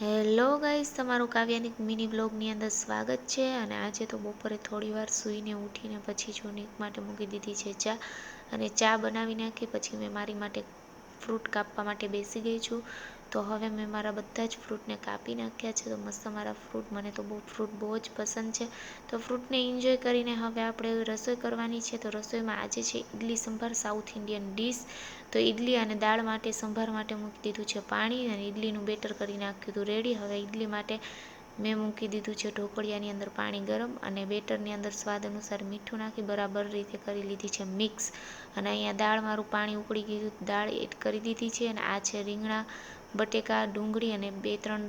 Hello guys, તમારું કાવ્યાનિક mini બ્લોગની અંદર સ્વાગત છે. અને આજે તો બપોરે થોડી વાર સૂઈને ઉઠીને પછી જો નીક માટે મૂકી દીધી છે ચા. અને ચા બનાવી નાખી પછી મેં મારી માટે ફ્રૂટ કાપવા માટે બેસી ગઈ છું. તો હવે મેં મારા બધા જ ફ્રૂટને કાપી નાખ્યા છે. તો મસ્ત મારા ફ્રૂટ, મને તો ફ્રૂટ બહુ જ પસંદ છે. તો ફ્રૂટને એન્જોય કરીને હવે આપણે રસોઈ કરવાની છે. તો રસોઈમાં આજે છે idli sambar, south Indian dish. તો ઇડલી અને દાળ માટે, સંભાર માટે મૂકી દીધું છે પાણી અને ઇડલીનું બેટર કરી નાખ્યું હતું રેડી. હવે ઇડલી માટે મેં મૂકી દીધું છે ઢોકળિયાની અંદર પાણી ગરમ અને બેટરની અંદર સ્વાદ અનુસાર મીઠું નાખી બરાબર રીતે કરી લીધી છે મિક્સ. અને અહીંયા દાળ મારું પાણી ઉકળી ગયું, દાળ એડ કરી દીધી છે. અને આ છે રીંગણા, બટેકા, ડુંગળી અને 2-3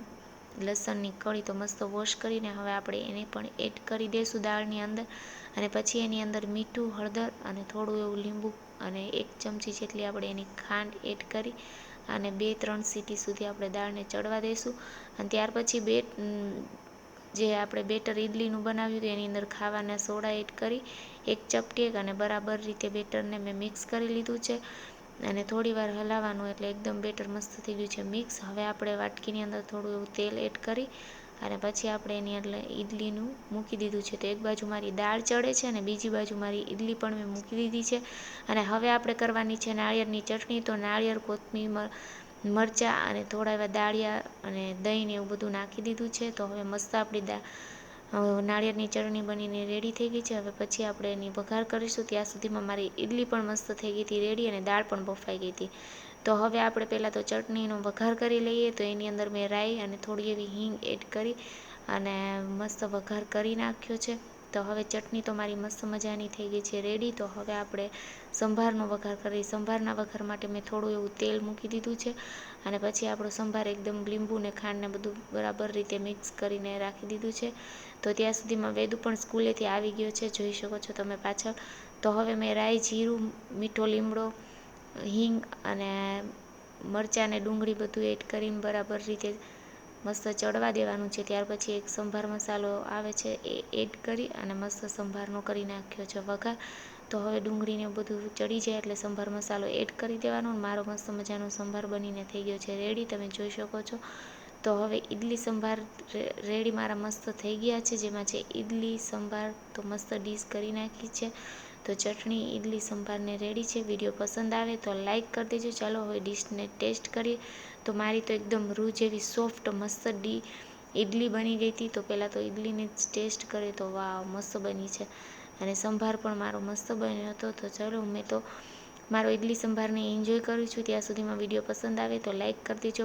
લસણની કળી. તો મસ્ત વોશ કરીને હવે આપણે એને પણ એડ કરી દઈશું દાળની અંદર. અને પછી એની અંદર મીઠું, હળદર અને થોડું એવું લીંબુ અને 1 ચમચી જેટલી આપણે એની ખાંડ એડ કરી અને 2-3 સીટી સુધી આપણે દાળને ચડવા દઈશું. અને ત્યાર પછી જે આપણે બેટર ઇડલીનું બનાવ્યું હતું એની અંદર ખાવાના સોડા એડ કરી 1 ચપટી અને બરાબર રીતે બેટરને મેં મિક્સ કરી લીધું છે. અને થોડી વાર હલાવવાનું એટલે એકદમ બેટર મસ્ત થઈ ગયું છે મિક્સ. હવે આપણે વાટકીની અંદર થોડું એવું તેલ એડ કરી અને પછી આપણે એની અંદર ઇડલીનું મૂકી દીધું છે. તો એક બાજુ મારી દાળ ચડે છે અને બીજી બાજુ મારી ઇડલી પણ મેં મૂકી દીધી છે. અને હવે આપણે કરવાની છે નાળિયેરની ચટણી. તો નાળિયેર, કોથમીર, મરચાં અને થોડા એવા દાળિયા અને દહીં ને એવું બધું નાખી દીધું છે. તો હવે મસ્ત આપણી નાળિયેરની ચટણી બનીને રેડી થઈ ગઈ છે. હવે પછી આપણે એની વઘાર કરીશું. ત્યાં સુધીમાં મારી ઇડલી પણ મસ્ત થઈ ગઈ હતી રેડી અને દાળ પણ બફાઈ ગઈ હતી. તો હવે આપણે પહેલાં તો ચટણીનો વઘાર કરી લઈએ. તો એની અંદર મેં રાઈ અને થોડી એવી હિંગ એડ કરી અને મસ્ત વઘાર કરી નાખ્યો છે. તો હવે ચટણી તો મારી મસ્ત મજાની થઈ ગઈ છે રેડી. તો હવે આપણે સંભારનો વઘાર કરી. સંભારના વઘાર માટે મેં થોડું એવું તેલ મૂકી દીધું છે અને પછી આપણો સંભાર એકદમ લીંબુ ને ખાંડને બધું બરાબર રીતે મિક્સ કરીને રાખી દીધું છે. તો ત્યાં સુધીમાં વેદુ પણ સ્કૂલેથી આવી ગયો છે, જોઈ શકો છો તમે પાછળ. તો હવે મેં રાઈ, જીરું, મીઠો લીમડો, હિંગ અને મરચાં અને ડુંગળી બધું એડ કરીને બરાબર રીતે મસ્ત ચડવા દેવાનું છે. ત્યાર પછી એક સંભાર મસાલો આવે છે એ એડ કરી અને મસ્ત સંભારનો કરી નાખ્યો છે વઘાર. તો હવે ડુંગળીને બધું ચડી જાય એટલે સંભાર મસાલો એડ કરી દેવાનો. મારો મસ્ત મજાનો સંભાર બનીને થઈ ગયો છે રેડી, તમે જોઈ શકો છો. તો હવે ઇડલી સંભાર રેડી મારા મસ્ત થઈ ગયા છે. જેમાં છે ઇડલી સંભાર તો મસ્ત ડીશ કરી નાખી છે. તો ચટણી, ઇડલી સંભારને રેડી છે. વિડીયો પસંદ આવે તો લાઈક કરી દેજો. ચાલો હવે ડીશને ટેસ્ટ કરીએ. તો મારી તો એકદમ રૂ જેવી સોફ્ટ મસ્ત ઇડલી બની ગઈ હતી. તો પહેલાં તો ઇડલીને જ ટેસ્ટ કરીએ તો વાવ, મસ્ત બની છે. અને સંભાર પણ મારો મસ્ત બન્યો હતો. તો ચલો, મેં તો મારો ઇડલી સંભારને એન્જોય કરું છું. ત્યાં સુધીમાં વિડીયો પસંદ આવે તો લાઈક કરી દેજો.